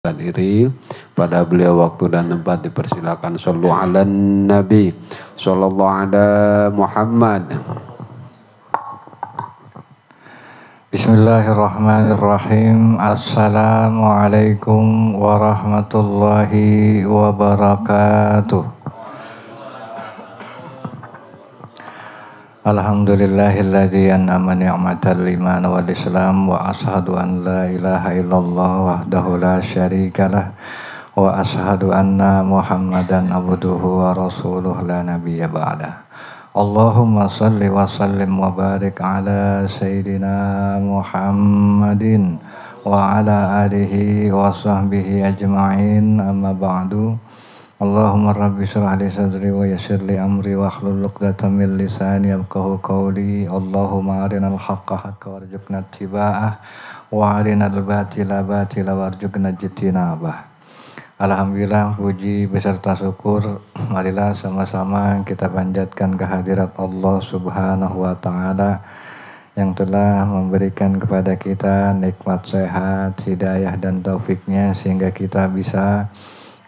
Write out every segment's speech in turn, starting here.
Diri pada beliau waktu dan tempat dipersilakan. Shallu ala nabi sallallahu ala Muhammad. Bismillahirrahmanirrahim. Assalamualaikum warahmatullahi wabarakatuh. Alhamdulillahilladzi an'ama ni'matal iman wal islam wa ashhadu an la ilaha illallah wahdahu la syarikalah wa ashhadu anna Muhammadan abduhu wa rasuluh la nabiyya ba'dah. Allahumma salli wa sallim wa barik ala sayyidina Muhammadin wa ala alihi wa sahbihi ajma'in, amma ba'du. Allahumma rabbi shrah li sadri wa yassir li amri wa hlul 'uqdatam min lisani yafqahu qawli. Allahumma arinal haqqa haqqan warzuqna ittiba'ah wa arinal batila batila warzuqna ijtinabah. Alhamdulillah, puji beserta syukur marilah sama-sama kita panjatkan kehadirat Allah Subhanahu wa taala yang telah memberikan kepada kita nikmat sehat, hidayah dan taufiknya sehingga kita bisa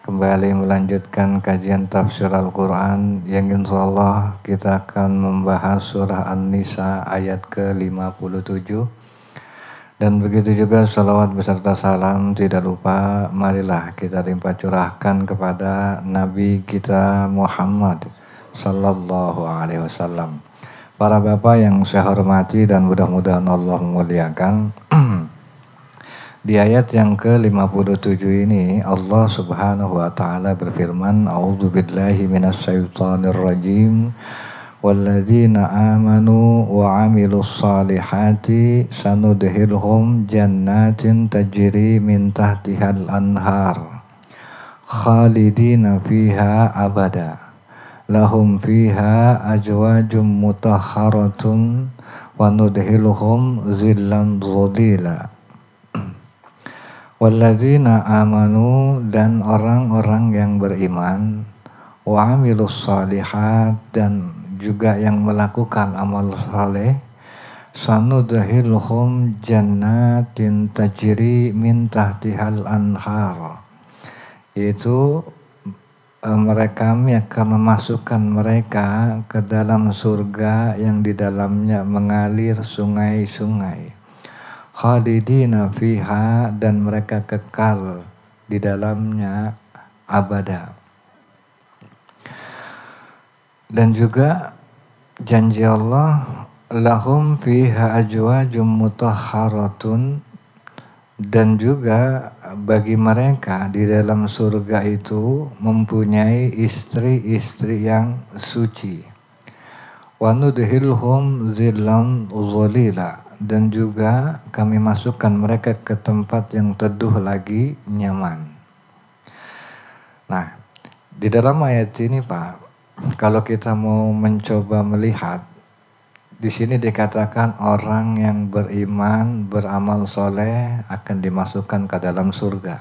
kembali melanjutkan kajian tafsir Al-Quran yang insyaallah kita akan membahas surah An-Nisa ayat ke-57. Dan begitu juga salawat beserta salam tidak lupa marilah kita limpah curahkan kepada Nabi kita Muhammad sallallahu alaihi wasallam. Para bapak yang saya hormati dan mudah-mudahan Allah memuliakan. Di ayat yang ke-57 ini Allah Subhanahu wa taala berfirman, A'udzubillahi minasyaitonir rajim. Walladzina amanu wa 'amilus solihati sanudkhilhum jannatin tajri min tahtihal anhar khalidina fiha abada. Lahum fiha azwajum mutahharatun wa nudkhiluhum zillan dzulila. Walladzina amanu, dan orang-orang yang beriman, wa amilus shalihat, dan juga yang melakukan amal saleh, sanudkhilhum jannatin tajri min tahtihal anhar, yaitu kami akan memasukkan mereka ke dalam surga yang di dalamnya mengalir sungai-sungai. Khalidina fiha, dan mereka kekal di dalamnya abada. Dan juga janji Allah, lahum fiha azwajum mutahharatun, dan juga bagi mereka di dalam surga itu mempunyai istri-istri yang suci. Wa nudkhilhum zillan dzulila, dan juga kami masukkan mereka ke tempat yang teduh lagi nyaman. Nah, di dalam ayat ini Pak, kalau kita mau mencoba melihat, di sini dikatakan orang yang beriman, beramal soleh akan dimasukkan ke dalam surga.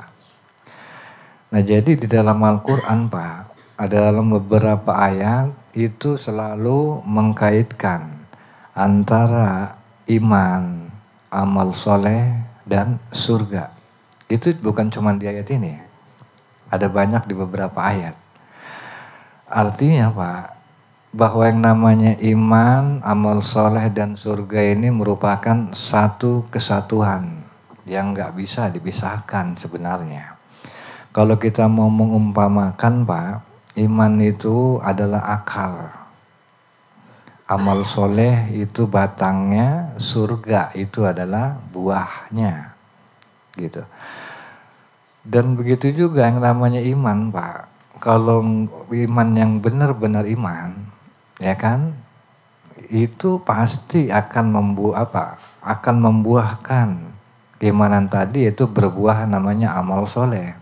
Nah, jadi di dalam Al-Quran Pak, ada dalam beberapa ayat itu selalu mengkaitkan antara iman, amal soleh, dan surga. Itu bukan cuma di ayat ini, ada banyak di beberapa ayat. Artinya Pak, bahwa yang namanya iman, amal soleh, dan surga ini merupakan satu kesatuan yang gak bisa dipisahkan sebenarnya. Kalau kita mau mengumpamakan Pak, iman itu adalah akar, amal soleh itu batangnya, surga itu adalah buahnya, gitu. Dan begitu juga yang namanya iman Pak. Kalau iman yang benar-benar iman, ya kan, itu pasti akan membuahkan keimanan tadi, itu berbuah namanya amal soleh.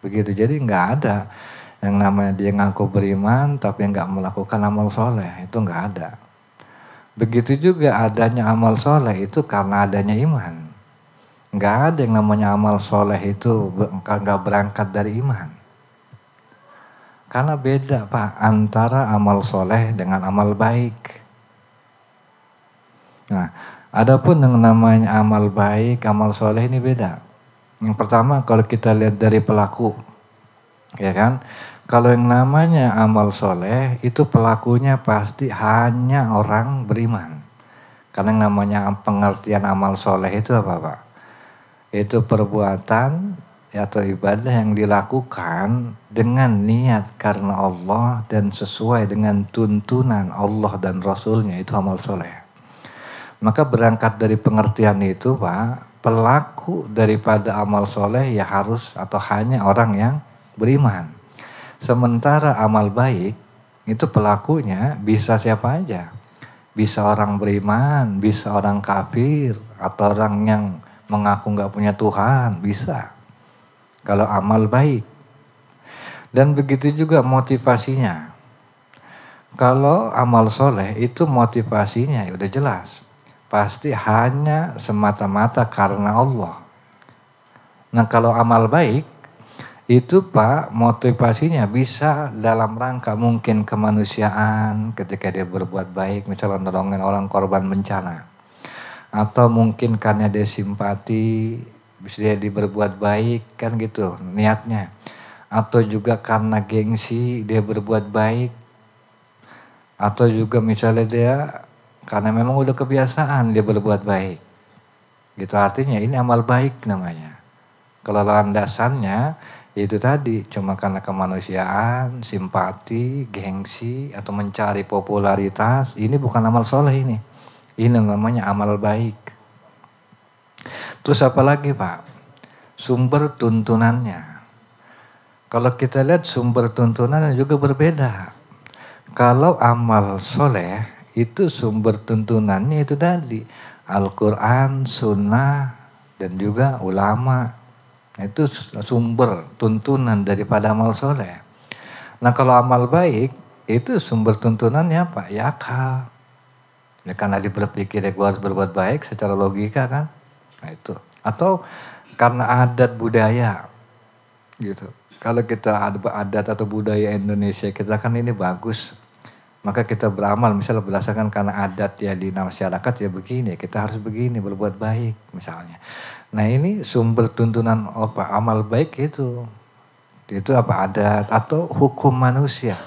Begitu, jadi nggak ada yang namanya dia ngaku beriman tapi nggak melakukan amal soleh, itu nggak ada. Begitu juga adanya amal soleh itu karena adanya iman. Nggak ada yang namanya amal soleh itu nggak berangkat dari iman. Karena beda Pak antara amal soleh dengan amal baik. Nah, adapun yang namanya amal baik, amal soleh ini beda. Yang pertama kalau kita lihat dari pelaku, ya kan? Kalau yang namanya amal soleh itu pelakunya pasti hanya orang beriman. Karena yang namanya pengertian amal soleh itu apa Pak? Itu perbuatan atau ibadah yang dilakukan dengan niat karena Allah dan sesuai dengan tuntunan Allah dan Rasulnya, itu amal soleh. Maka berangkat dari pengertian itu Pak, pelaku daripada amal soleh ya harus atau hanya orang yang beriman. Sementara amal baik itu pelakunya bisa siapa aja. Bisa orang beriman, bisa orang kafir, atau orang yang mengaku nggak punya Tuhan, bisa. Kalau amal baik. Dan begitu juga motivasinya. Kalau amal soleh itu motivasinya ya udah jelas. Pasti hanya semata-mata karena Allah. Nah kalau amal baik, itu Pak motivasinya bisa dalam rangka mungkin kemanusiaan ketika dia berbuat baik. Misalnya nolongin orang korban bencana. Atau mungkin karena dia simpati, bisa dia berbuat baik kan gitu niatnya. Atau juga karena gengsi dia berbuat baik. Atau juga misalnya dia karena memang udah kebiasaan dia berbuat baik. Gitu artinya ini amal baik namanya. Kalau landasannya itu tadi cuma karena kemanusiaan, simpati, gengsi atau mencari popularitas, ini bukan amal soleh ini. Ini namanya amal baik. Terus apa lagi Pak? Sumber tuntunannya. Kalau kita lihat sumber tuntunannya juga berbeda. Kalau amal soleh itu sumber tuntunannya itu tadi Al-Quran, Sunnah, dan juga ulama. Itu sumber tuntunan daripada amal soleh. Nah kalau amal baik itu sumber tuntunannya apa? Ya akal. Ya karena dia berpikir ya gue harus berbuat baik secara logika kan. Nah itu. Atau karena adat budaya gitu. Kalau kita ada adat atau budaya Indonesia kita kan ini bagus. Maka kita beramal misalnya berdasarkan karena adat ya di masyarakat ya begini. Kita harus begini berbuat baik misalnya. Nah ini sumber tuntunan apa? Amal baik itu. Itu apa? Adat atau hukum manusia.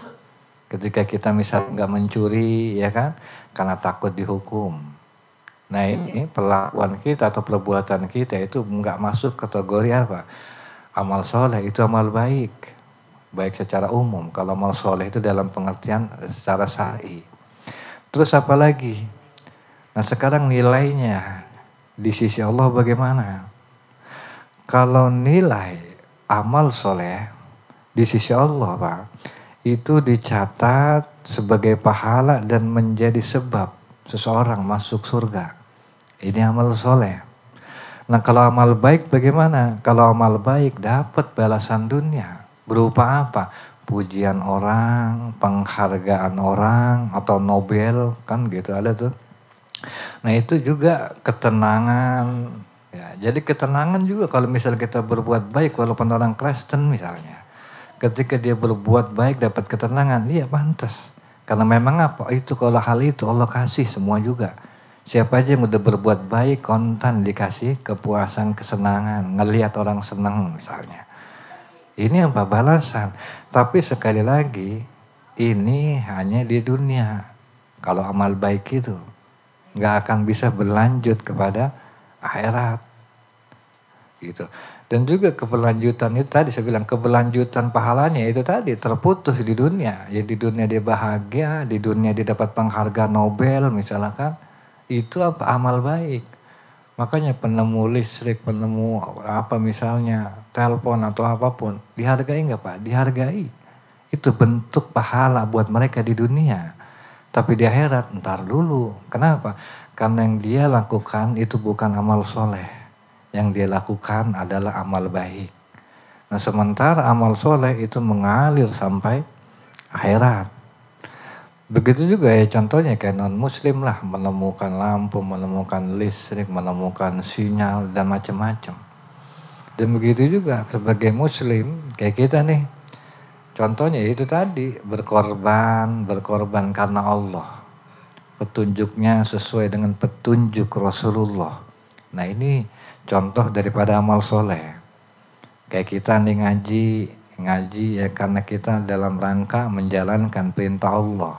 Ketika kita misal nggak mencuri ya kan. Karena takut dihukum. Nah ini perlakuan kita atau perbuatan kita itu nggak masuk kategori apa? Amal soleh itu amal baik. Baik secara umum. Kalau amal soleh itu dalam pengertian secara syar'i. Terus apa lagi? Nah sekarang nilainya di sisi Allah bagaimana? Kalau nilai amal soleh di sisi Allah Pak, itu dicatat sebagai pahala dan menjadi sebab seseorang masuk surga. Ini amal soleh. Nah kalau amal baik bagaimana? Kalau amal baik dapat balasan dunia. Berupa apa? Pujian orang, penghargaan orang, atau Nobel, kan gitu ada tuh. Nah itu juga ketenangan. Ya, jadi ketenangan juga kalau misalnya kita berbuat baik walaupun orang Kristen misalnya. Ketika dia berbuat baik dapat ketenangan, iya pantas. Karena memang apa? Itu kalau hal itu Allah kasih semua juga. Siapa aja yang udah berbuat baik kontan dikasih kepuasan, kesenangan, ngelihat orang senang misalnya. Ini apa balasan? Tapi sekali lagi ini hanya di dunia. Kalau amal baik itu nggak akan bisa berlanjut kepada akhirat. Gitu. Dan juga keberlanjutan itu tadi saya bilang keberlanjutan pahalanya itu tadi terputus di dunia. Ya di dunia dia bahagia, di dunia dia dapat penghargaan Nobel misalkan. Itu apa amal baik. Makanya penemu listrik, penemu apa misalnya telepon atau apapun dihargai nggak Pak? Dihargai. Itu bentuk pahala buat mereka di dunia. Tapi di akhirat ntar dulu. Kenapa? Karena yang dia lakukan itu bukan amal soleh. Yang dia lakukan adalah amal baik. Nah sementara amal soleh itu mengalir sampai akhirat. Begitu juga ya contohnya kayak non muslim lah. Menemukan lampu, menemukan listrik, menemukan sinyal dan macam-macam. Dan begitu juga sebagai muslim kayak kita nih. Contohnya itu tadi berkorban karena Allah. Petunjuknya sesuai dengan petunjuk Rasulullah. Nah ini contoh daripada amal soleh. Kayak kita nih ngaji ya karena kita dalam rangka menjalankan perintah Allah.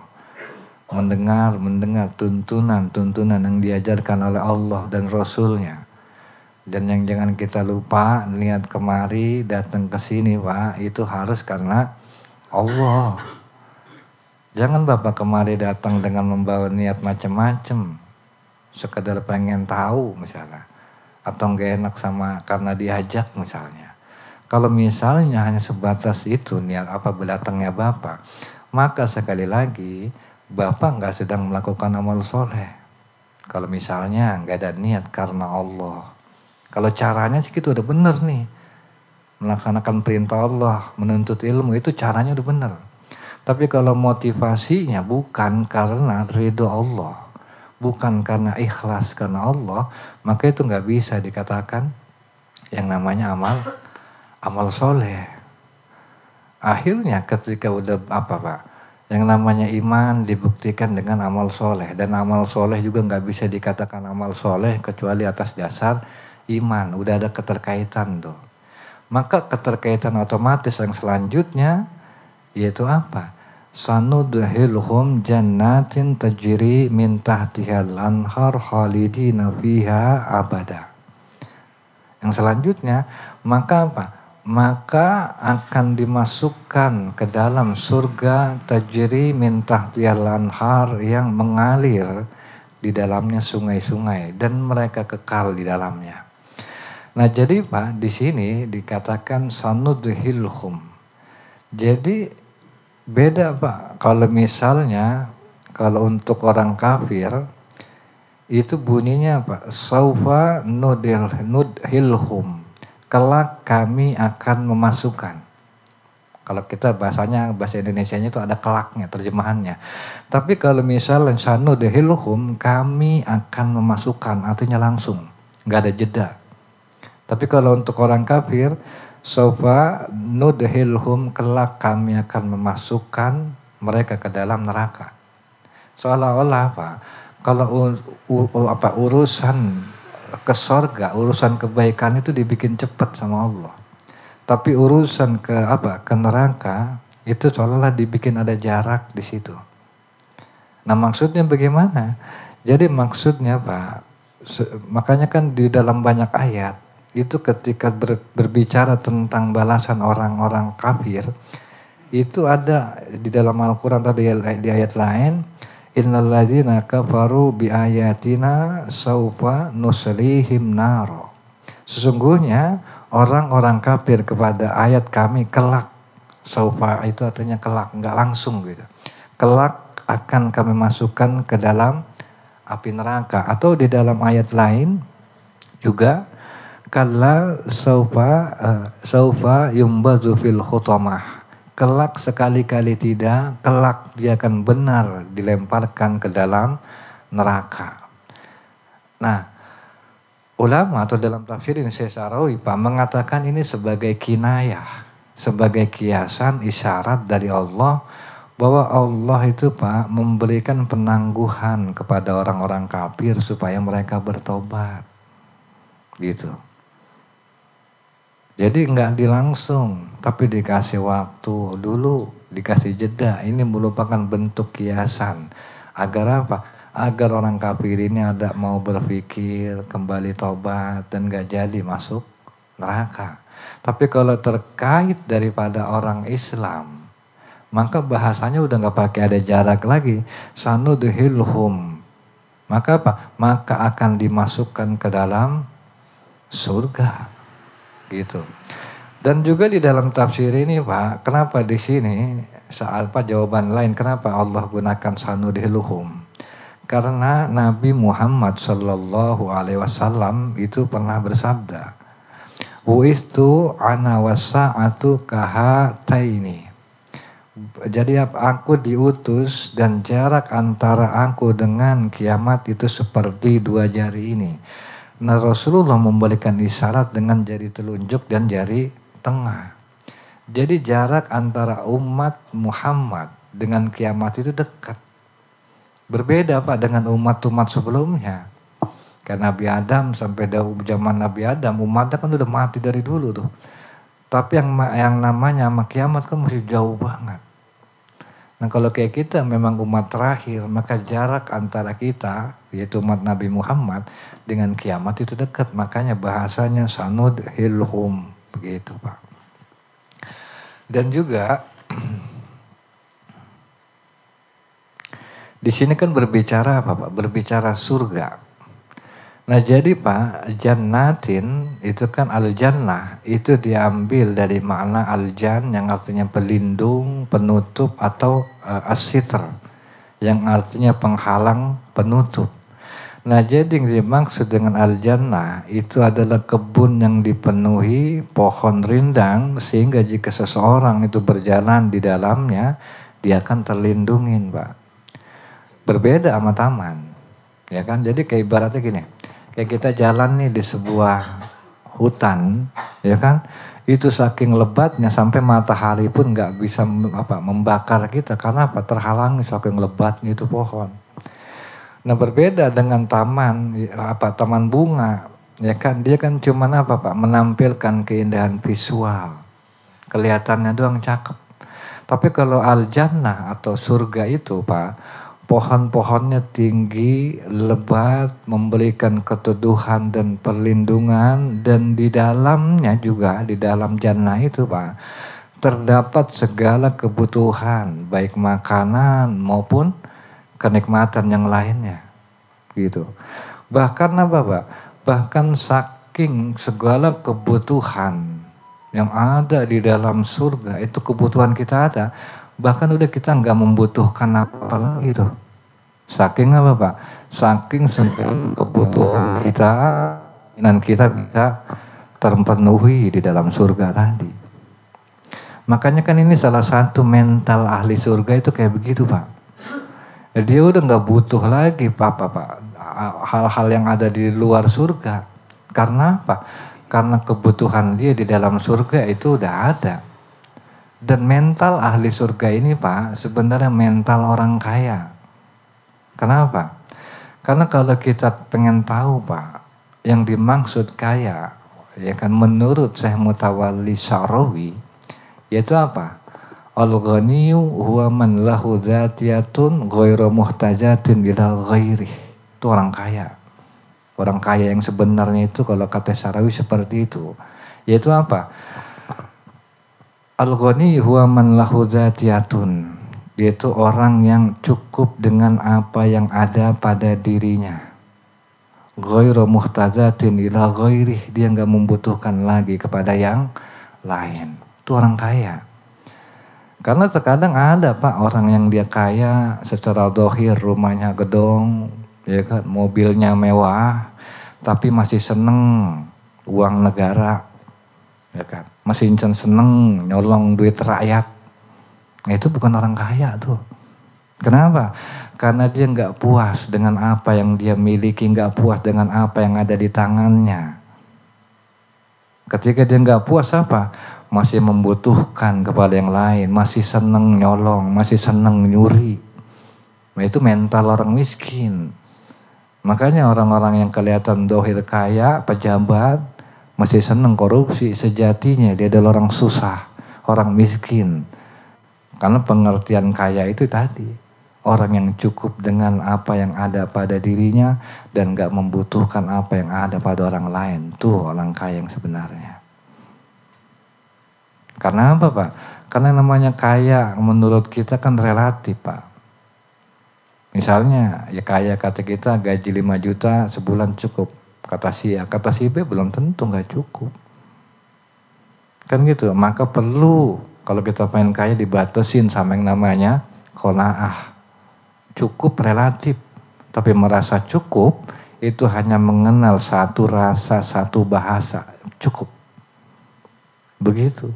Mendengar tuntunan yang diajarkan oleh Allah dan Rasulnya. Dan yang jangan kita lupa, niat kemari datang ke sini Pak, itu harus karena Allah. Jangan Bapak kemari datang dengan membawa niat macam-macam. Sekedar pengen tahu misalnya. Atau gak enak sama karena diajak misalnya. Kalau misalnya hanya sebatas itu niat apa datangnya Bapak, maka sekali lagi Bapak gak sedang melakukan amal soleh. Kalau misalnya gak ada niat karena Allah. Kalau caranya sih itu udah benar nih. Melaksanakan perintah Allah, menuntut ilmu itu caranya udah benar. Tapi kalau motivasinya bukan karena ridho Allah, bukan karena ikhlas karena Allah, maka itu nggak bisa dikatakan yang namanya amal soleh. Akhirnya ketika udah yang namanya iman dibuktikan dengan amal soleh, dan amal soleh juga nggak bisa dikatakan amal soleh kecuali atas dasar iman. Udah ada keterkaitan tuh. Maka keterkaitan otomatis yang selanjutnya yaitu apa? Sanudkhilhum jannatin tajri min tahtihal anhar khalidina fiha abada. Yang selanjutnya, maka apa? Maka akan dimasukkan ke dalam surga tajri min tahtihal anhar yang mengalir di dalamnya sungai-sungai dan mereka kekal di dalamnya. Nah, jadi Pak, di sini dikatakan sanudkhilhum. Jadi beda Pak, kalau misalnya kalau untuk orang kafir itu bunyinya Pak, saufa nudhilhum, kelak kami akan memasukkan. Kalau kita bahasanya bahasa Indonesianya itu ada kelaknya terjemahannya. Tapi kalau misalnya sanudhilhum, kami akan memasukkan, artinya langsung, nggak ada jeda. Tapi kalau untuk orang kafir, saufa nudhilhum, kelak kami akan memasukkan mereka ke dalam neraka. Seolah-olah Pak, kalau urusan ke sorga, urusan kebaikan itu dibikin cepat sama Allah. Tapi urusan ke neraka itu seolah-olah dibikin ada jarak di situ. Nah, maksudnya bagaimana? Jadi maksudnya Pak, makanya kan di dalam banyak ayat itu ketika berbicara tentang balasan orang-orang kafir, itu ada di dalam Al-Quran tadi di ayat lain, innal ladzina kafaru bi ayatina saufa nuslihim naro. Sesungguhnya orang-orang kafir kepada ayat kami kelak, saufa itu artinya kelak, enggak langsung gitu. Kelak akan kami masukkan ke dalam api neraka. Atau di dalam ayat lain juga, kalla saufa yumbazu fil khutamah. Kelak sekali-kali tidak, kelak dia akan benar dilemparkan ke dalam neraka. Nah, ulama atau dalam tafsir ini Sa'rawi Pak mengatakan ini sebagai kinayah, sebagai kiasan isyarat dari Allah bahwa Allah itu Pak memberikan penangguhan kepada orang-orang kafir supaya mereka bertobat. Gitu. Jadi enggak dilangsung, tapi dikasih waktu dulu, dikasih jeda. Ini merupakan bentuk kiasan. Agar apa? Agar orang kafir ini ada mau berpikir, kembali tobat, dan enggak jadi masuk neraka. Tapi kalau terkait daripada orang Islam, maka bahasanya udah enggak pakai ada jarak lagi. Sanudhilhum. Maka apa? Maka akan dimasukkan ke dalam surga. Gitu. Dan juga di dalam tafsir ini Pak, kenapa di sini jawaban lain kenapa Allah gunakan sanudhilhum? Karena Nabi Muhammad Shallallahu Alaihi Wasallam itu pernah bersabda, "Wuistu ana wasa'atu kahataini." Jadi aku diutus dan jarak antara aku dengan kiamat itu seperti dua jari ini. Nah, Rasulullah memberikan isyarat dengan jari telunjuk dan jari tengah. Jadi jarak antara umat Muhammad dengan kiamat itu dekat. Berbeda Pak dengan umat-umat sebelumnya. Karena Nabi Adam sampai zaman Nabi Adam, umatnya kan udah mati dari dulu tuh. Tapi yang namanya sama kiamat kan masih jauh banget. Nah kalau kayak kita memang umat terakhir, maka jarak antara kita, yaitu umat Nabi Muhammad, dengan kiamat itu dekat. Makanya bahasanya sanud hilhum, begitu Pak. Dan juga di sini kan berbicara apa Pak? Berbicara surga. Nah jadi Pak, jannatin itu kan al-jannah, itu diambil dari makna al-jan yang artinya pelindung, penutup atau as-sitr yang artinya penghalang, penutup. Nah jadi yang dimaksud dengan al-jannah itu adalah kebun yang dipenuhi pohon rindang sehingga jika seseorang itu berjalan di dalamnya dia akan terlindungin Pak. Berbeda sama taman, ya kan? Jadi kayak ibaratnya gini. Kayak kita jalan nih di sebuah hutan, ya kan? Itu saking lebatnya sampai matahari pun nggak bisa membakar kita karena apa? Terhalangi saking lebatnya itu pohon. Nah berbeda dengan taman bunga, ya kan? Dia kan cuman Pak? Menampilkan keindahan visual, kelihatannya doang cakep. Tapi kalau al-jannah atau surga itu Pak, pohon-pohonnya tinggi, lebat, memberikan keteduhan dan perlindungan. Dan di dalamnya juga, di dalam jannah itu Pak, terdapat segala kebutuhan, baik makanan maupun kenikmatan yang lainnya. Gitu. Bahkan apa Pak? Bahkan saking segala kebutuhan yang ada di dalam surga, itu kebutuhan kita ada. Bahkan udah kita nggak membutuhkan apa lagi tuh. Saking apa Pak? Saking kebutuhan kita, dan kita bisa terpenuhi di dalam surga tadi. Makanya kan ini salah satu mental ahli surga itu kayak begitu Pak. Dia udah nggak butuh lagi Pak, hal-hal yang ada di luar surga. Karena apa? Karena kebutuhan dia di dalam surga itu udah ada. Dan mental ahli surga ini Pak, sebenarnya mental orang kaya. Kenapa? Karena kalau kita pengen tahu Pak, yang dimaksud kaya, ya kan menurut Syekh Mutawalli Sya'rawi, yaitu apa? Al-ghaniyu huwa man lahu dzatiyatun ghairu muhtajatin ila ghairih. Itu orang kaya. Orang kaya yang sebenarnya itu kalau kata Sya'rawi seperti itu. Yaitu apa? Al-ghani huwa man lahu dzatiyatun, yaitu orang yang cukup dengan apa yang ada pada dirinya. Ghairu muhtajatin ila ghairih, dia enggak membutuhkan lagi kepada yang lain. Itu orang kaya. Karena terkadang ada Pak orang yang dia kaya secara dohir, rumahnya gedong, ya kan, mobilnya mewah, tapi masih seneng uang negara, ya kan, masih seneng nyolong duit rakyat. Nah, itu bukan orang kaya tuh. Kenapa? Karena dia nggak puas dengan apa yang dia miliki, nggak puas dengan apa yang ada di tangannya. Ketika dia nggak puas apa? Masih membutuhkan kepada yang lain, masih seneng nyolong, masih seneng nyuri. Nah, itu mental orang miskin. Makanya orang-orang yang kelihatan dohir kaya, pejabat, masih seneng korupsi, sejatinya dia adalah orang susah, orang miskin. Karena pengertian kaya itu tadi, orang yang cukup dengan apa yang ada pada dirinya dan gak membutuhkan apa yang ada pada orang lain. Tuh orang kaya yang sebenarnya. Karena apa Pak? Karena namanya kaya menurut kita kan relatif Pak. Misalnya ya kaya kata kita gaji 5 juta sebulan cukup. Kata si A, kata si B belum tentu gak cukup. Kan gitu. Maka perlu kalau kita pengen kaya dibatasin sama yang namanya qanaah. Cukup relatif. Tapi merasa cukup itu hanya mengenal satu rasa, satu bahasa. Cukup. Begitu.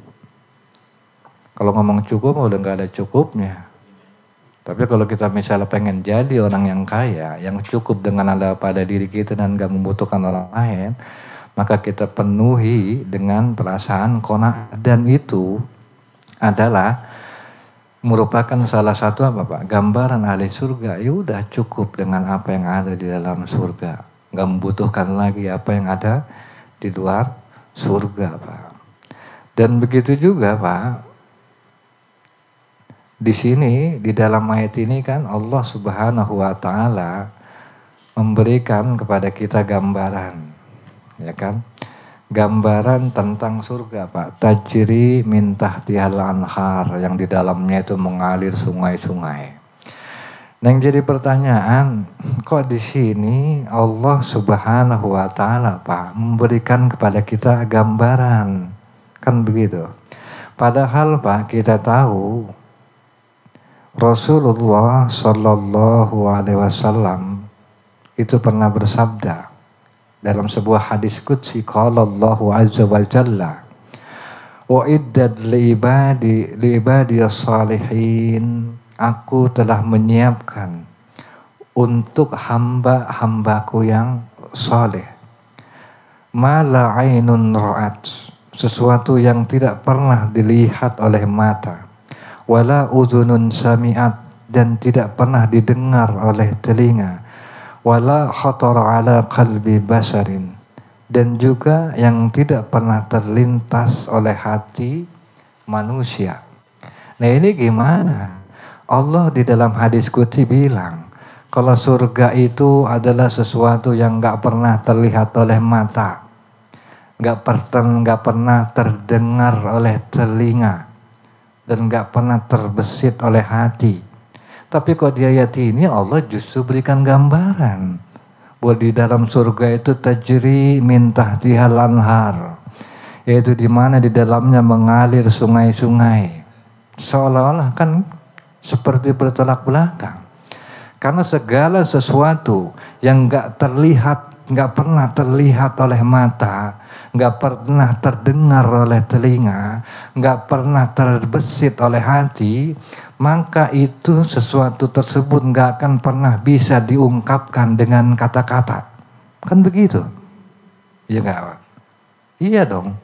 Kalau ngomong cukup udah gak ada cukupnya. Tapi kalau kita misalnya pengen jadi orang yang kaya, yang cukup dengan ada pada diri kita dan gak membutuhkan orang lain, maka kita penuhi dengan perasaan qanaah. Dan itu adalah merupakan salah satu apa Pak? Gambaran ahli surga. Ya udah cukup dengan apa yang ada di dalam surga. Gak membutuhkan lagi apa yang ada di luar surga Pak. Dan begitu juga Pak, di sini di dalam ayat ini kan Allah Subhanahu wa taala memberikan kepada kita gambaran, ya kan? Gambaran tentang surga Pak, tajri min tahtihal anhar, yang di dalamnya itu mengalir sungai-sungai. Nah, yang jadi pertanyaan, kok di sini Allah Subhanahu wa taala Pak memberikan kepada kita gambaran? Kan begitu. Padahal Pak, kita tahu Rasulullah Shallallahu Alaihi Wasallam itu pernah bersabda dalam sebuah hadis qudsi, qala Allahu azza wa jalla, uiddat li ibadi as-salihin, aku telah menyiapkan untuk hamba-hambaku yang saleh, ma la ainun ra'at, sesuatu yang tidak pernah dilihat oleh mata, wala udhunun sami'at, dan tidak pernah didengar oleh telinga, wala khatara ala qalbi basarin, dan juga yang tidak pernah terlintas oleh hati manusia. Nah, ini gimana? Allah di dalam hadis qudsi bilang kalau surga itu adalah sesuatu yang gak pernah terlihat oleh mata, gak pernah terdengar oleh telinga, dan gak pernah terbesit oleh hati. Tapi kok di ayat ini Allah justru berikan gambaran bahwa di dalam surga itu tajri min tahtihal anhar, yaitu di mana di dalamnya mengalir sungai-sungai. Seolah-olah kan seperti bertolak belakang. Karena segala sesuatu yang gak pernah terlihat oleh mata, gak pernah terdengar oleh telinga, gak pernah terbesit oleh hati, maka itu sesuatu tersebut gak akan pernah bisa diungkapkan dengan kata-kata. Kan begitu? Iya gak? Iya dong.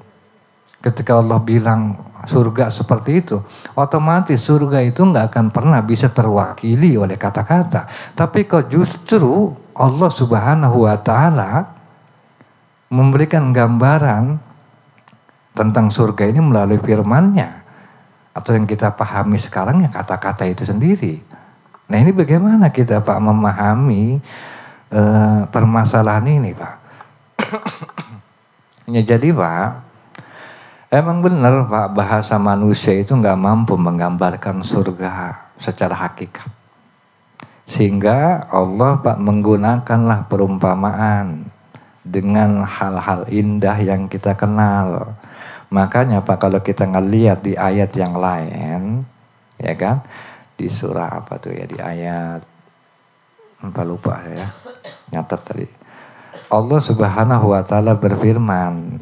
Ketika Allah bilang surga seperti itu, otomatis surga itu gak akan pernah bisa terwakili oleh kata-kata. Tapi kok justru Allah Subhanahu wa taala memberikan gambaran tentang surga ini melalui firman-Nya, atau yang kita pahami sekarang ya kata-kata itu sendiri. Nah, ini bagaimana kita Pak memahami permasalahan ini Pak? Ya, jadi Pak, emang benar Pak, bahasa manusia itu nggak mampu menggambarkan surga secara hakikat. Sehingga Allah Pak menggunakanlah perumpamaan dengan hal-hal indah yang kita kenal. Makanya Pak, kalau kita ngelihat di ayat yang lain, ya kan, di surah apa tuh ya, di ayat lupa ya, nyatet tadi. Allah Subhanahu wa taala berfirman,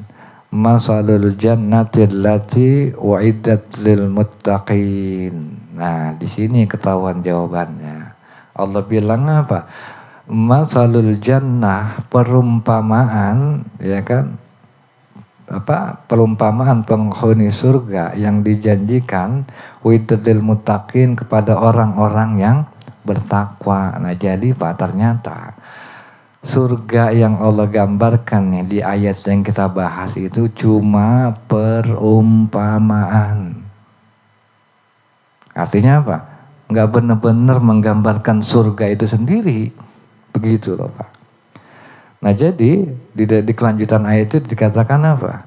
masalul jannati allati uiddat lil muttaqin. Nah, di sini ketahuan jawabannya. Allah bilang apa? Masalul jannah, perumpamaan, ya kan? Perumpamaan penghuni surga yang dijanjikan widadil muttaqin, kepada orang-orang yang bertakwa. Nah, jadi Pak, ternyata surga yang Allah gambarkan nih di ayat yang kita bahas itu cuma perumpamaan. Artinya apa? Nggak benar-benar menggambarkan surga itu sendiri. Begitu loh Pak. Nah, jadi di kelanjutan ayat itu dikatakan apa?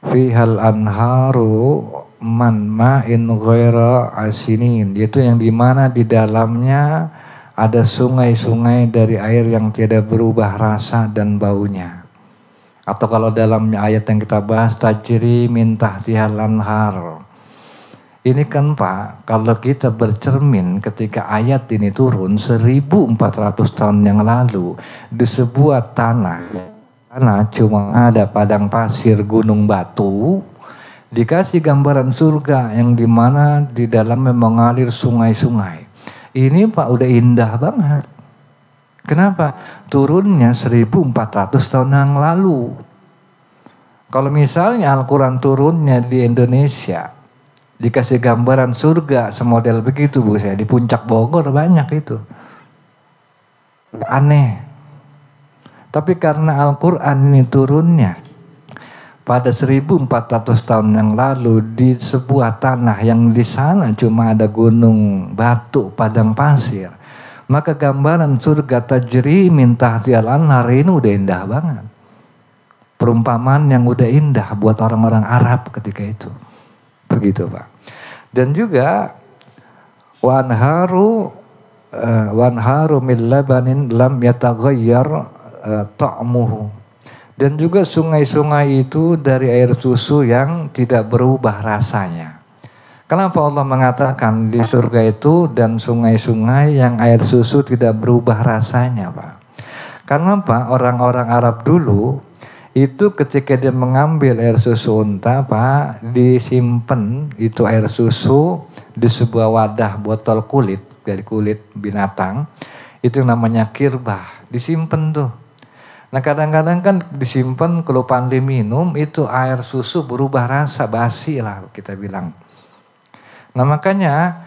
Fihal anharu man ma'in ghaira asinin, yaitu yang dimana di dalamnya ada sungai-sungai dari air yang tidak berubah rasa dan baunya. Atau kalau dalam ayat yang kita bahas, tajri min tahtihal anhar. Ini kan Pak, kalau kita bercermin ketika ayat ini turun 1400 tahun yang lalu di sebuah tanah cuma ada padang pasir, gunung batu, dikasih gambaran surga yang dimana di dalamnya mengalir sungai-sungai. Ini Pak udah indah banget. Kenapa? Turunnya 1400 tahun yang lalu. Kalau misalnya Al-Quran turunnya di Indonesia, dikasih gambaran surga semodel begitu Bu, saya di Puncak Bogor banyak itu. Aneh. Tapi karena Al-Quran ini turunnya pada 1400 tahun yang lalu di sebuah tanah yang di sana cuma ada gunung, batu, padang pasir. Maka gambaran surga tajri min tahtihal anhar ini udah indah banget. Perumpamaan yang udah indah buat orang-orang Arab ketika itu. Begitu Pak. Dan juga wanharu min labanin lam yataghayyar ta'muhu. Dan juga sungai-sungai itu dari air susu yang tidak berubah rasanya. Kenapa Allah mengatakan di surga itu dan sungai-sungai yang air susu tidak berubah rasanya, Pak? Karena Pak, orang-orang Arab dulu itu ketika dia mengambil air susu unta, Pak, disimpan itu air susu di sebuah wadah botol kulit dari kulit binatang, itu namanya kirbah, disimpan tuh. Nah kadang-kadang kan disimpan kelupaan diminum, itu air susu berubah rasa, basi lah kita bilang. Nah makanya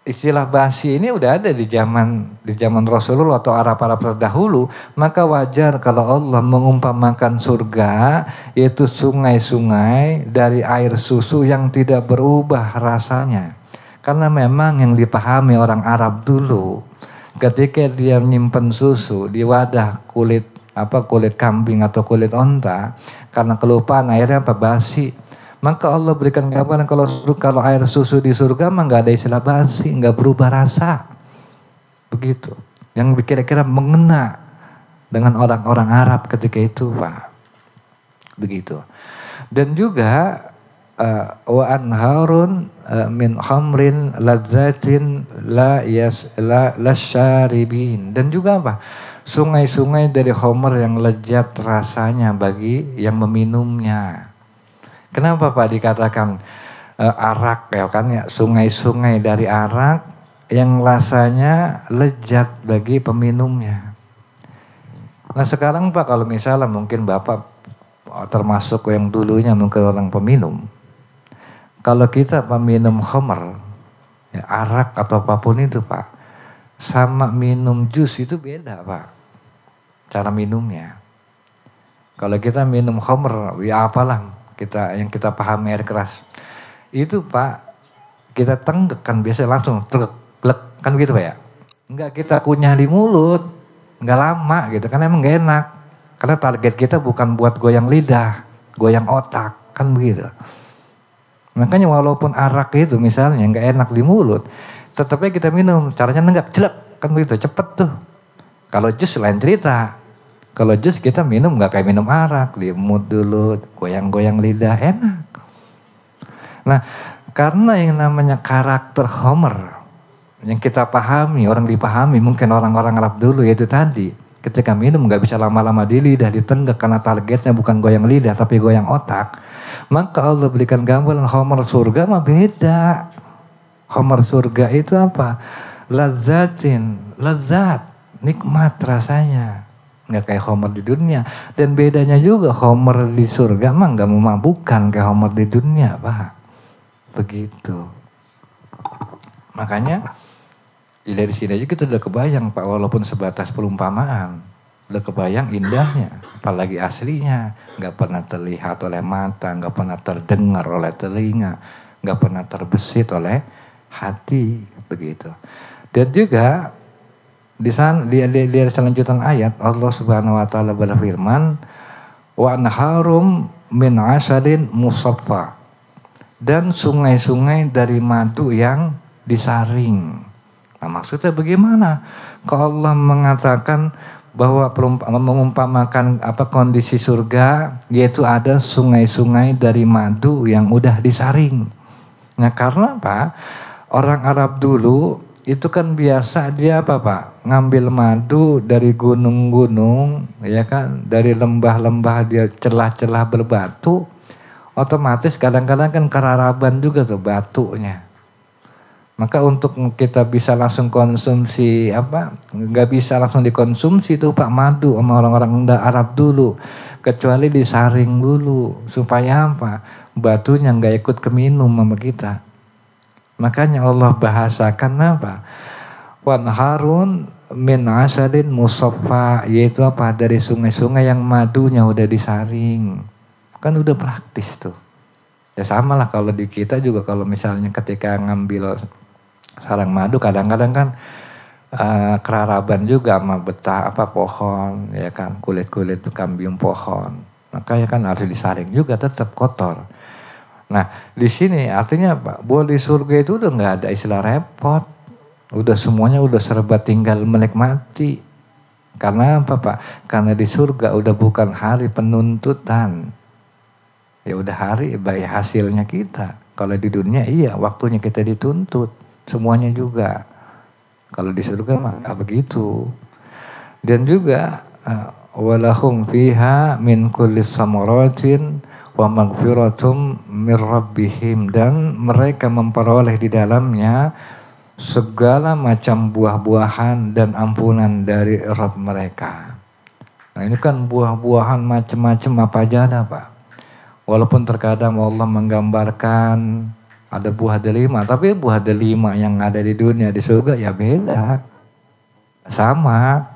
istilah basi ini udah ada di zaman Rasulullah atau Arab-Arab terdahulu. Maka wajar kalau Allah mengumpamakan surga yaitu sungai-sungai dari air susu yang tidak berubah rasanya. Karena memang yang dipahami orang Arab dulu ketika dia menyimpan susu di wadah kulit kambing atau kulit onta, karena kelupaan airnya basi. Maka Allah berikan gambaran kalau air susu di surga mah nggak ada istilah basi, nggak berubah rasa, begitu. Yang kira-kira mengena dengan orang-orang Arab ketika itu, Pak, begitu. Dan juga wa anharun min khamrin ladzatin lasyaribin. Dan juga apa? Sungai-sungai dari khamr yang lezat rasanya bagi yang meminumnya. Kenapa Pak dikatakan arak ya kan ya, sungai-sungai dari arak yang rasanya lezat bagi peminumnya. Nah sekarang Pak kalau misalnya mungkin Bapak termasuk yang dulunya mungkin orang peminum. Kalau kita peminum khamr, ya, arak atau apapun itu Pak, sama minum jus itu beda Pak, cara minumnya. Kalau kita minum khamr, ya apalah. Yang kita pahami air keras itu Pak, kita tenggek kan biasanya langsung glek kan begitu Pak ya, enggak kita kunyah di mulut, enggak lama gitu kan, emang enggak enak karena target kita bukan buat goyang lidah, goyang otak kan begitu. Makanya walaupun arak itu misalnya enggak enak di mulut, tetapnya kita minum, caranya nenggak jelek kan begitu, cepet tuh. Kalau jus lain cerita. Kalau jus kita minum nggak kayak minum arak, limut dulu, goyang-goyang lidah, enak. Nah, karena yang namanya karakter khamr yang kita pahami, orang dipahami, mungkin orang-orang Arab dulu yaitu tadi, ketika minum nggak bisa lama-lama di lidah, ditenggak karena targetnya bukan goyang lidah tapi goyang otak. Maka Allah berikan gambaran khamr surga mah beda. Khamr surga itu apa? Lezat, nikmat rasanya. Nggak kayak khamr di dunia. Dan bedanya juga khamr di surga mah nggak memabukkan kayak khamr di dunia Pak. Begitu. Makanya dari sini aja kita udah kebayang Pak, walaupun sebatas perumpamaan. Udah kebayang indahnya. Apalagi aslinya. Nggak pernah terlihat oleh mata, nggak pernah terdengar oleh telinga, nggak pernah terbesit oleh hati. Begitu. Dan juga di sana di selanjutan ayat Allah Subhanahu wa taala berfirman wa anharum min asalin musaffa, dan sungai-sungai dari madu yang disaring. Nah, maksudnya bagaimana? Kalau Allah mengatakan bahwa mengumpamakan kondisi surga yaitu ada sungai-sungai dari madu yang udah disaring. Nah, karena apa? Orang Arab dulu itu kan biasa dia Pak? Ngambil madu dari gunung-gunung, ya kan? Dari lembah-lembah dia celah-celah berbatu. Otomatis kadang-kadang kan keraraban juga tuh batunya. Maka untuk kita bisa langsung konsumsi nggak bisa langsung dikonsumsi tuh Pak madu sama orang-orang Arab dulu. Kecuali disaring dulu. Supaya apa? Batunya nggak ikut keminum sama kita. Makanya Allah bahasakan apa? Wanharun min asalin musaffa, yaitu apa? Dari sungai-sungai yang madunya udah disaring. Kan udah praktis tuh. Ya sama lah kalau di kita juga kalau misalnya ketika ngambil sarang madu kadang-kadang kan keraraban juga sama betah pohon ya kan, kulit-kulit kambium pohon. Makanya kan harus disaring juga tetap kotor. Nah di sini artinya apa? Bahwa di surga itu udah nggak ada istilah repot, udah semuanya udah serba tinggal menikmati. Karena apa Pak? Karena di surga udah bukan hari penuntutan. Ya udah hari baik hasilnya kita. Kalau di dunia iya waktunya kita dituntut. Semuanya juga. Kalau di surga mah gak begitu. Dan juga walahum fiha min kulli samaratin wa maghfiratum mir rabbihim, dan mereka memperoleh di dalamnya segala macam buah-buahan dan ampunan dari Rabb mereka. Nah ini kan buah-buahan macam-macam apa aja ada Pak. Walaupun terkadang Allah menggambarkan ada buah delima, tapi buah delima yang ada di dunia di surga ya beda. Sama.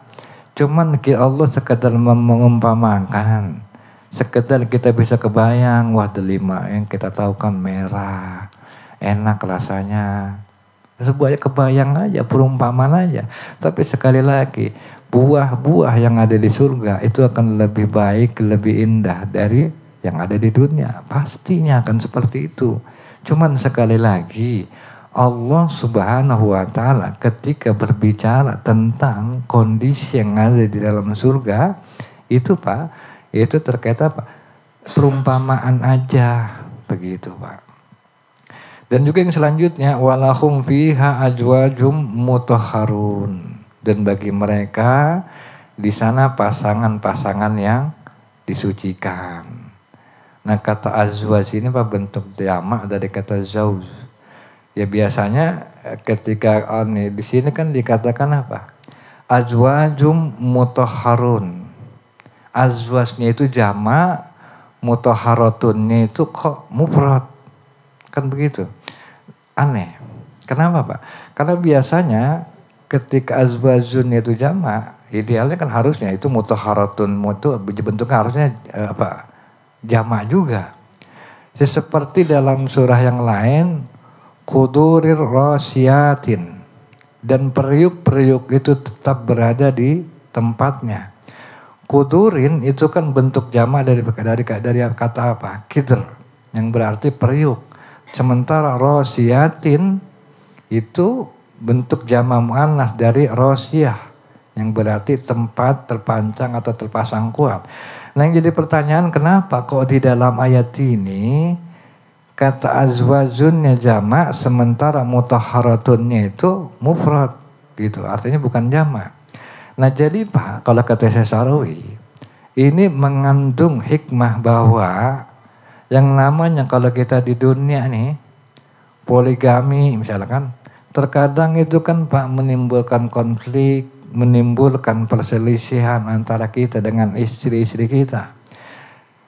Cuman Allah sekedar mengumpamakan. Sekedar kita bisa kebayang, wah delima yang kita tahu kan merah. Enak rasanya. Sebuah kebayang aja, perumpamaan aja. Tapi sekali lagi, buah-buah yang ada di surga itu akan lebih baik, lebih indah dari yang ada di dunia. Pastinya akan seperti itu. Cuman sekali lagi Allah Subhanahu wa ta'ala ketika berbicara tentang kondisi yang ada di dalam surga itu Pak, itu terkait apa? Perumpamaan aja begitu Pak. Dan juga yang selanjutnya walahum fiha ajwajum mutahharun, dan bagi mereka di sana pasangan-pasangan yang disucikan. Nah kata azwaj ini Pak bentuk jamak dari kata zauz. Ya biasanya ketika di sini kan dikatakan apa? Azwajum mutahharun. Azwajnya itu jamak, mutahharatunnya itu kok mufrad. Kan begitu. Aneh. Kenapa Pak? Karena biasanya ketika azwajun itu jamak, idealnya kan harusnya itu mutahharatun, bentuknya harusnya jamak juga. Seperti dalam surah yang lain, kudurir rasiyatin, dan periuk-periuk itu tetap berada di tempatnya. Kudurin itu kan bentuk jamak dari kata apa? Kidr, yang berarti periuk. Sementara rasiyatin itu bentuk jamak muannas dari rasiyah, yang berarti tempat terpancang atau terpasang kuat. Nah yang jadi pertanyaan, kenapa kok di dalam ayat ini kata azwajunnya jamak sementara mutahharatunnya itu mufrad gitu, artinya bukan jamak. Nah jadi Pak, kalau kata Sesarawi ini mengandung hikmah bahwa yang namanya kalau kita di dunia nih poligami misalkan, terkadang itu kan Pak menimbulkan konflik, menimbulkan perselisihan antara kita dengan istri-istri kita.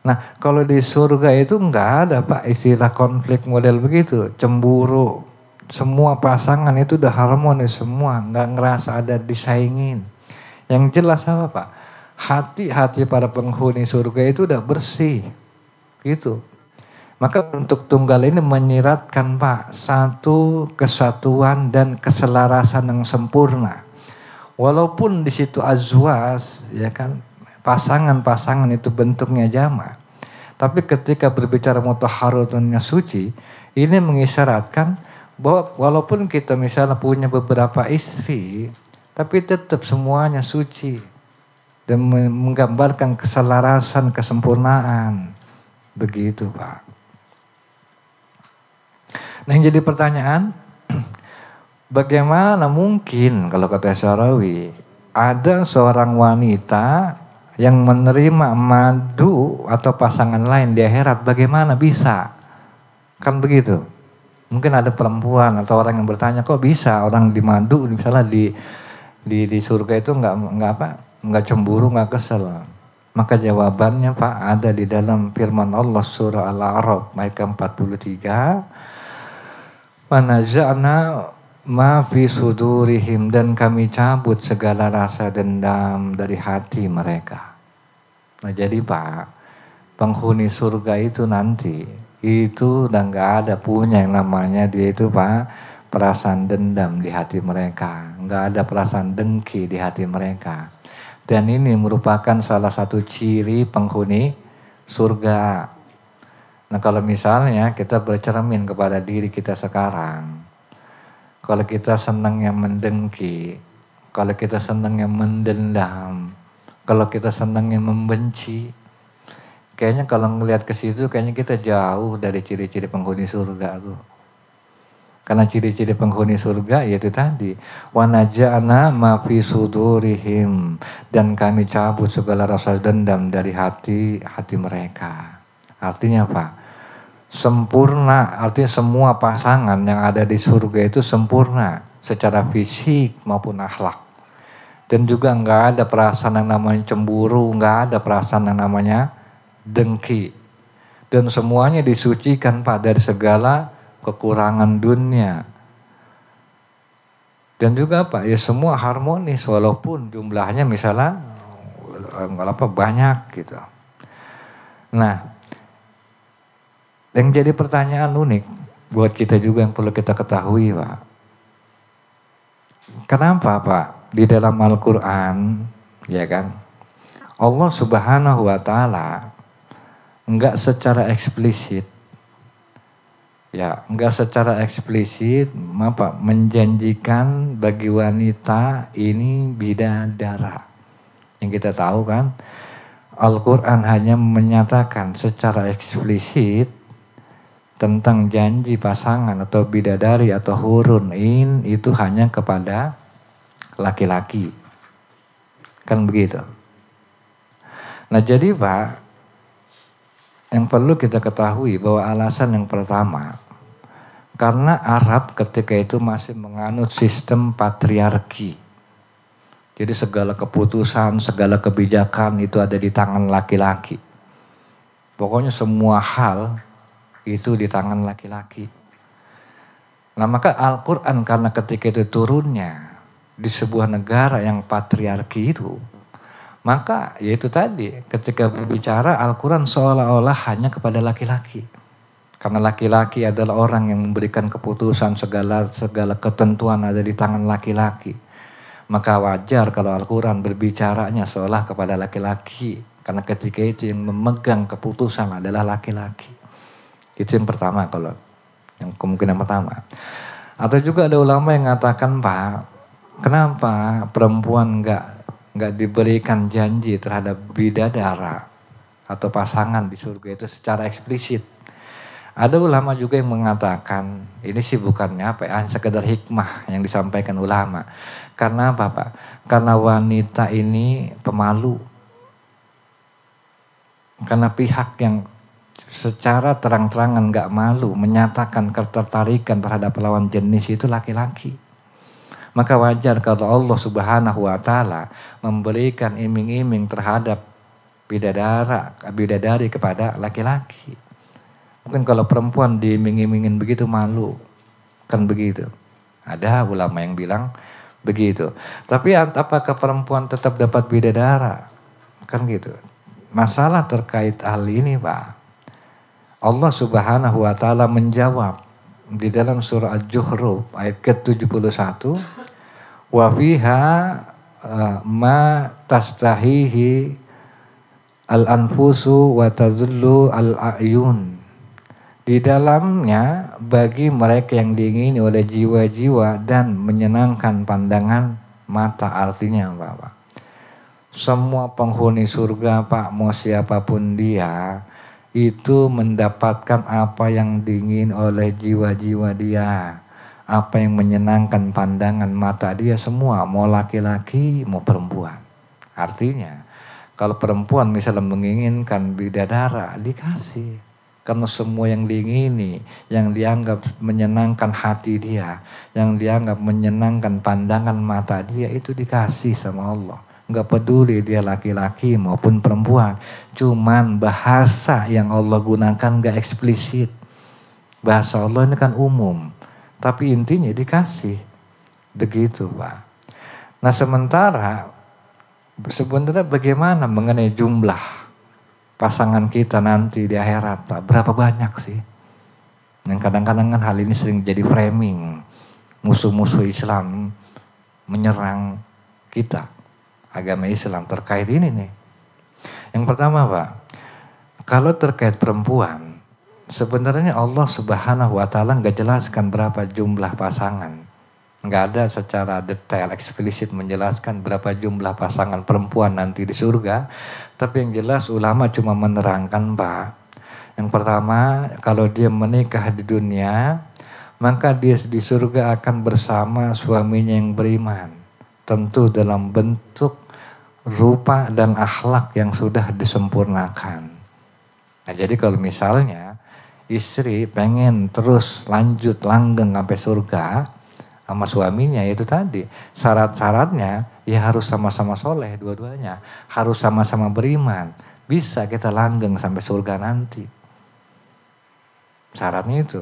Nah kalau di surga itu enggak ada Pak istilah konflik model begitu, cemburu. Semua pasangan itu udah harmonis semua, enggak ngerasa ada disaingin. Yang jelas apa Pak? Hati-hati para penghuni surga itu udah bersih gitu. Maka bentuk tunggal ini menyiratkan Pak satu kesatuan dan keselarasan yang sempurna. Walaupun di situ azwaj, ya kan, pasangan-pasangan itu bentuknya jamak. Tapi ketika berbicara mutahharatun suci, ini mengisyaratkan bahwa walaupun kita misalnya punya beberapa istri, tapi tetap semuanya suci. Dan menggambarkan keselarasan, kesempurnaan. Begitu Pak. Nah yang jadi pertanyaan, bagaimana mungkin kalau kata Syarawi ada seorang wanita yang menerima madu atau pasangan lain di akhirat, bagaimana bisa? Kan begitu. Mungkin ada perempuan atau orang yang bertanya, kok bisa orang di madu misalnya di surga itu enggak cemburu, enggak kesel. Maka jawabannya Pak ada di dalam firman Allah surah Al-A'raf ayat 43. Manaza'na ma fi sudurihim, dan kami cabut segala rasa dendam dari hati mereka. Nah jadi Pak, penghuni surga itu nanti itu udah nggak ada punya yang namanya dia itu Pak perasaan dendam di hati mereka, nggak ada perasaan dengki di hati mereka. Dan ini merupakan salah satu ciri penghuni surga. Nah kalau misalnya kita bercermin kepada diri kita sekarang, kalau kita senang yang mendengki, kalau kita senang yang mendendam, kalau kita senang yang membenci, kayaknya kalau ngelihat ke situ kayaknya kita jauh dari ciri-ciri penghuni surga tuh. Karena ciri-ciri penghuni surga yaitu tadi wa naja'na ma fi sudurihim, dan kami cabut segala rasa dendam dari hati mereka. Artinya apa? Sempurna, artinya semua pasangan yang ada di surga itu sempurna secara fisik maupun akhlak. Dan juga enggak ada perasaan yang namanya cemburu, enggak ada perasaan yang namanya dengki. Dan semuanya disucikan Pak dari segala kekurangan dunia. Dan juga apa? Ya semua harmonis walaupun jumlahnya misalnya banyak gitu. Nah, yang jadi pertanyaan unik buat kita juga yang perlu kita ketahui Pak. Kenapa Pak? Di dalam Al-Quran, ya kan? Allah Subhanahu wa Ta'ala enggak secara eksplisit, ya, enggak secara eksplisit menjanjikan bagi wanita ini bidadara. Yang kita tahu kan, Al-Quran hanya menyatakan secara eksplisit tentang janji pasangan atau bidadari atau hurun in itu hanya kepada laki-laki. Kan begitu. Nah jadi Pak, yang perlu kita ketahui bahwa alasan yang pertama, karena Arab ketika itu masih menganut sistem patriarki. Jadi segala keputusan, segala kebijakan itu ada di tangan laki-laki. Pokoknya semua hal itu di tangan laki-laki. Nah maka Al-Quran karena ketika itu turunnya di sebuah negara yang patriarki itu, maka yaitu tadi ketika berbicara Al-Quran seolah-olah hanya kepada laki-laki. Karena laki-laki adalah orang yang memberikan keputusan, segala ketentuan ada di tangan laki-laki. Maka wajar kalau Al-Quran berbicaranya seolah kepada laki-laki. Karena ketika itu yang memegang keputusan adalah laki-laki. Itu yang pertama, kalau yang kemungkinan pertama. Atau juga ada ulama yang mengatakan Pak, kenapa perempuan nggak diberikan janji terhadap bidadara atau pasangan di surga itu secara eksplisit? Ada ulama juga yang mengatakan ini sih bukannya sekedar hikmah yang disampaikan ulama. Karena apa Pak? Karena wanita ini pemalu. Karena pihak yang secara terang-terangan gak malu menyatakan ketertarikan terhadap lawan jenis itu laki-laki. Maka wajar kalau Allah Subhanahu wa Ta'ala memberikan iming-iming terhadap bidadari kepada laki-laki. Mungkin kalau perempuan diiming-imingin begitu malu, kan begitu. Ada ulama yang bilang begitu. Tapi apakah perempuan tetap dapat bidadara? Kan gitu. Masalah terkait hal ini Pak, Allah Subhanahu wa Ta'ala menjawab di dalam surah Al-Zukhruf ayat ke-71, wa fiha ma tastahihi al-anfusu wa tadullu al-a'yun. Di dalamnya bagi mereka yang diingini oleh jiwa-jiwa dan menyenangkan pandangan mata. Artinya Bapak, semua penghuni surga Pak, mau siapapun dia, itu mendapatkan apa yang diingin oleh jiwa-jiwa dia, apa yang menyenangkan pandangan mata dia semua, mau laki-laki mau perempuan. Artinya kalau perempuan misalnya menginginkan bidadara, dikasih. Karena semua yang diingini, yang dianggap menyenangkan hati dia, yang dianggap menyenangkan pandangan mata dia, itu dikasih sama Allah. Enggak peduli dia laki-laki maupun perempuan. Cuman bahasa yang Allah gunakan enggak eksplisit. Bahasa Allah ini kan umum. Tapi intinya dikasih. Begitu Pak. Nah sebenarnya bagaimana mengenai jumlah pasangan kita nanti di akhirat, Pak, berapa banyak sih? Yang kadang-kadang kan hal ini sering jadi framing. Musuh-musuh Islam menyerang kita, agama Islam terkait ini nih. Yang pertama, Pak, kalau terkait perempuan, sebenarnya Allah Subhanahu wa Ta'ala nggak jelaskan berapa jumlah pasangan. Nggak ada secara detail, eksplisit menjelaskan berapa jumlah pasangan perempuan nanti di surga. Tapi yang jelas ulama cuma menerangkan, Pak. Yang pertama, kalau dia menikah di dunia, maka dia di surga akan bersama suaminya yang beriman. Tentu dalam bentuk, rupa, dan akhlak yang sudah disempurnakan. Nah, jadi kalau misalnya istri pengen terus lanjut langgeng sampai surga sama suaminya, itu tadi syarat-syaratnya ya harus sama-sama soleh dua-duanya, harus sama-sama beriman, bisa kita langgeng sampai surga nanti. Syaratnya itu.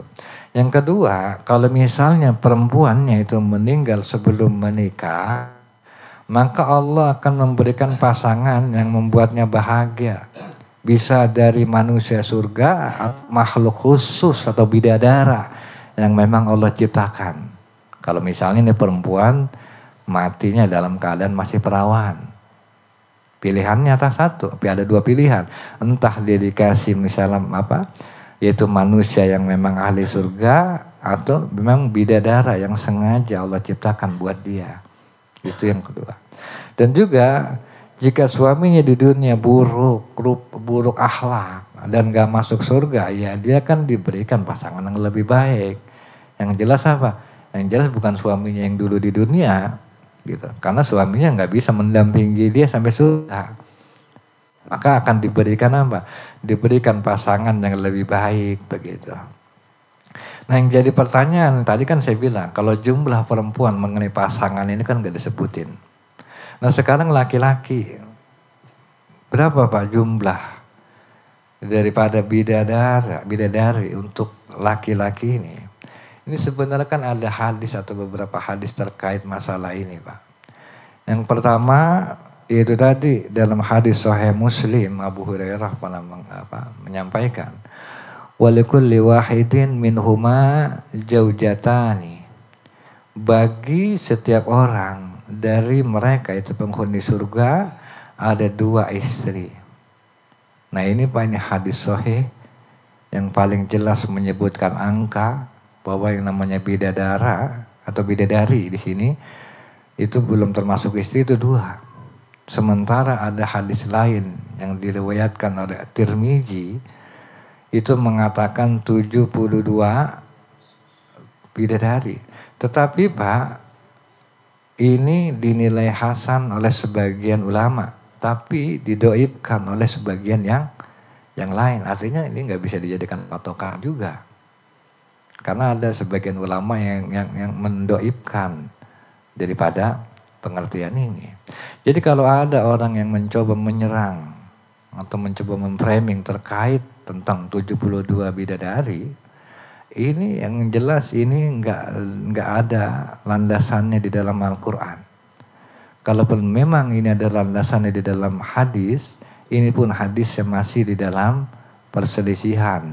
Yang kedua, kalau misalnya perempuannya itu meninggal sebelum menikah, maka Allah akan memberikan pasangan yang membuatnya bahagia. Bisa dari manusia surga, makhluk khusus atau bidadara yang memang Allah ciptakan. Kalau misalnya ini perempuan matinya dalam keadaan masih perawan, pilihannya atas satu, tapi ada dua pilihan. Entah dia dikasih misalnya yaitu manusia yang memang ahli surga, atau memang bidadara yang sengaja Allah ciptakan buat dia. Itu yang kedua. Dan juga jika suaminya di dunia buruk akhlak dan gak masuk surga, ya dia kan diberikan pasangan yang lebih baik. Yang jelas apa? Yang jelas bukan suaminya yang dulu di dunia, gitu. Karena suaminya gak bisa mendampingi dia sampai surga. Maka akan diberikan apa? Diberikan pasangan yang lebih baik, begitu. Nah, yang jadi pertanyaan tadi kan saya bilang, kalau jumlah perempuan mengenai pasangan ini kan gak disebutin. Nah, sekarang laki-laki, berapa Pak jumlah daripada bidadari untuk laki-laki ini? Ini sebenarnya kan ada hadis atau beberapa hadis terkait masalah ini, Pak. Yang pertama, itu tadi dalam hadis Sahih Muslim, Abu Hurairah pernah menyampaikan, walikulli wahidin minhuma jaujatani. Bagi setiap orang dari mereka itu penghuni surga ada dua istri. Nah, ini Pak, ini hadis sahih yang paling jelas menyebutkan angka bahwa yang namanya bidadara atau bidadari di sini itu belum termasuk istri, itu dua. Sementara ada hadis lain yang diriwayatkan oleh Tirmizi itu mengatakan 72 bidadari. Tetapi Pak, ini dinilai hasan oleh sebagian ulama, tapi didoibkan oleh sebagian yang lain. Artinya ini nggak bisa dijadikan patokan juga. Karena ada sebagian ulama yang mendoibkan daripada pengertian ini. Jadi kalau ada orang yang mencoba menyerang atau mencoba memframing terkait tentang 72 bidadari, ini yang jelas ini enggak ada landasannya di dalam Al-Qur'an. Kalaupun memang ini ada landasannya di dalam hadis, ini pun hadis yang masih di dalam perselisihan.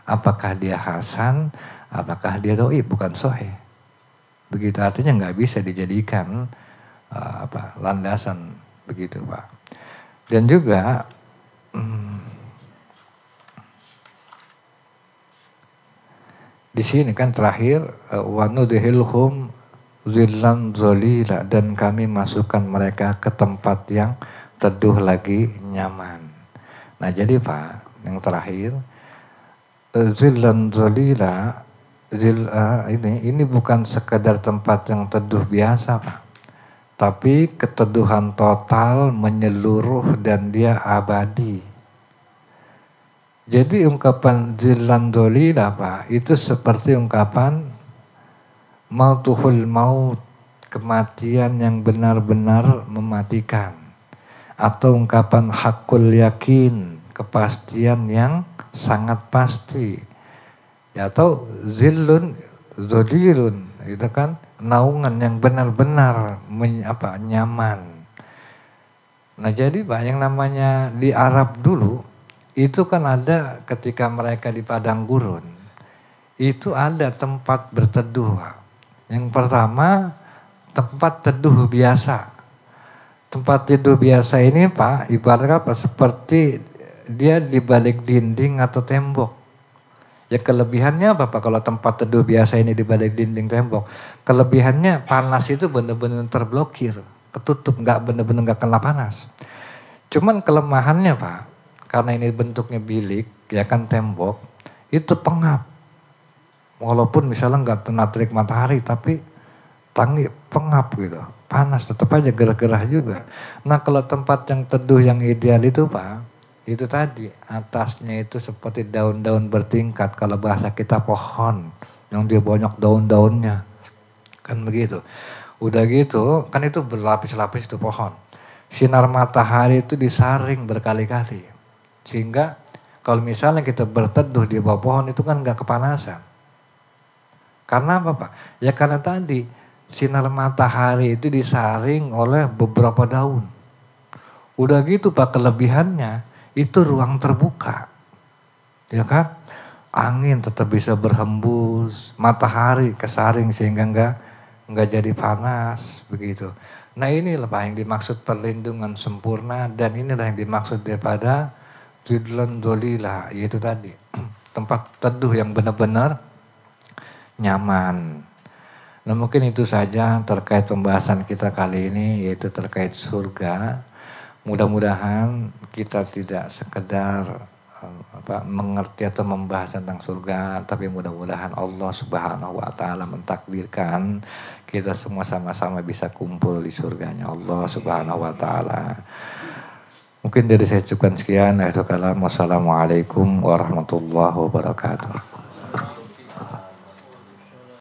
Apakah dia hasan, apakah dia dhaif, bukan sahih. Begitu, artinya enggak bisa dijadikan landasan, begitu Pak. Dan juga di sini kan terakhir wa nudhilhum zillan zalila, dan kami masukkan mereka ke tempat yang teduh lagi nyaman. Nah, jadi Pak, yang terakhir zillan zalila ini bukan sekedar tempat yang teduh biasa Pak, tapi keteduhan total menyeluruh dan dia abadi. Jadi ungkapan zillan dzalila Pak, itu seperti ungkapan mautuhul maut, kematian yang benar-benar mematikan. Atau ungkapan hakul yakin, kepastian yang sangat pasti. Ya, atau zillun dzalilun, itu kan naungan yang benar-benar nyaman. Nah, jadi Pak, yang namanya di Arab dulu itu kan ada ketika mereka di padang gurun, itu ada tempat berteduh, Pak. Yang pertama tempat teduh biasa. Tempat teduh biasa ini, Pak, ibaratnya apa? Seperti dia di balik dinding atau tembok. Ya kelebihannya apa Pak kalau tempat teduh biasa ini di balik dinding tembok? Kelebihannya panas itu benar-benar terblokir, ketutup, benar-benar nggak kena panas. Cuman kelemahannya Pak, karena ini bentuknya bilik, ya kan tembok, itu pengap. Walaupun misalnya nggak kena terik matahari, tapi pengap gitu, panas, tetap aja gerah-gerah juga. Nah kalau tempat yang teduh yang ideal itu Pak, itu tadi atasnya itu seperti daun-daun bertingkat, kalau bahasa kita pohon yang dia banyak daun-daunnya, kan begitu. Udah gitu kan itu berlapis-lapis itu pohon, sinar matahari itu disaring berkali-kali, sehingga kalau misalnya kita berteduh di bawah pohon itu kan nggak kepanasan. Karena apa Pak? Ya karena tadi sinar matahari itu disaring oleh beberapa daun. Udah gitu Pak, kelebihannya itu ruang terbuka, ya kan? Angin tetap bisa berhembus, matahari kesaring sehingga nggak jadi panas begitu. Nah inilah Pak yang dimaksud perlindungan sempurna, dan inilah yang dimaksud daripada ridlan dolilah, yaitu tadi tempat teduh yang benar-benar nyaman. Nah mungkin itu saja terkait pembahasan kita kali ini, yaitu terkait surga. Mudah-mudahan kita tidak sekedar mengerti atau membahas tentang surga, tapi mudah-mudahan Allah Subhanahu wa taala mentakdirkan kita semua sama-sama bisa kumpul di surganya Allah Subhanahu wa taala. Mungkin dari saya cukupkan sekian. Wassalamualaikum warahmatullahi wabarakatuh.